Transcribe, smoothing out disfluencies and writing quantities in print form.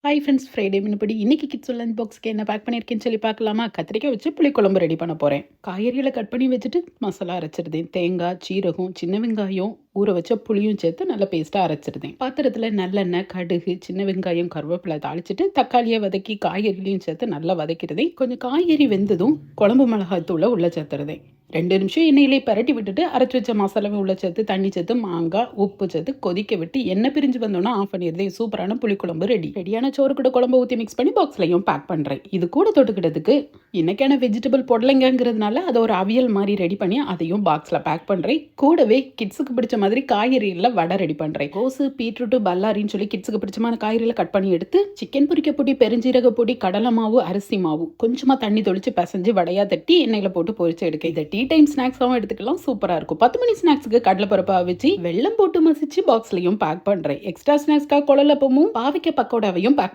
Hi friends, Friday முன்னபடி இன்னைக்கு kids lunch பாக்ஸ்க்கு என்ன back பண்ணியிருக்கேன்னு சொல்லி பார்க்கலாமா? கத்திரிக்காய் வச்சு புளிக்குழம்பு ரெடி பண்ண போகிறேன். காய்கறிகளை கட் பண்ணி வச்சுட்டு மசாலா அரைச்சிருந்தேன். தேங்காய், சீரகம், சின்ன வெங்காயம், ஊற வச்ச புளியும் சேர்த்து நல்லா பேஸ்ட்டாக அரைச்சிருந்தேன். பாத்திரத்தில் நல்லெண்ணெய், கடுகு, சின்ன வெங்காயம், கருவேப்பிலை தாளிச்சிட்டு தக்காளியை வதக்கி காய்கறிலையும் சேர்த்து நல்லா வதக்கிடுதேன். கொஞ்சம் காய்கறி வெந்ததும் குழம்பு மிளகாய் தூளை உள்ள சேர்த்துருதேன். 2 நிமிஷம் எண்ணெயிலே பரட்டி விட்டுட்டு அரைச்சி வச்ச மசாலாவை உள்ள சேர்த்து தண்ணி சேர்த்து மாங்காய் உப்பு சேர்த்து கொதிக்க விட்டு எண்ணெய் பிரிஞ்சு வந்தோன்னா ஆஃப் பண்ணிடுறேன். சூப்பரான புளிக்குழம்பு ரெடி. ரெடியான சோறு கூட குழம்பு ஊற்றி மிக்ஸ் பண்ணி பாக்ஸ்லையும் பேக் பண்ணுறேன். இது கூட தொட்டுக்கிட்டதுக்கு இன்னைக்கான வெஜிடபிள் பொடலைங்கிறதுனால அதை ஒரு அவியல் மாதிரி ரெடி பண்ணி அதையும் பாக்ஸில் பேக் பண்ணுறேன். கூடவே கிட்ஸுக்கு பிடிச்ச மாதிரி காய்கறிகளில் வடை ரெடி பண்ணுறேன். கோஸு, பீட்ரூட்டு, பல்லாரின்னு சொல்லி கிட்ஸுக்கு பிடிச்சமான காய்கறிகளை கட் பண்ணி எடுத்து சிக்கன் பொரிக்க பொடி, பெருஞ்சீரக பொடி, கடலை மாவு, அரிசி மாவு கொஞ்சமாக தண்ணி தொளிச்சு பசைஞ்சு வடையாக தட்டி எண்ணெயில் போட்டு பொரிச்சு எடுக்க. இதை டீ டைம் ஸ்நாக்ஸாகவும் எடுத்துக்கலாம். சூப்பராக இருக்கும். 10 மணி ஸ்நாக்ஸுக்கு கடலைப்பருப்பாக வச்சு வெல்லம் போட்டு மசிச்சு பாக்ஸ்லையும் பேக் பண்ணுறேன். எக்ஸ்ட்ரா ஸ்நாக்ஸ்க்காக குழலப்பமும் பாவைக்காய் பக்கோடாவையும் பேக்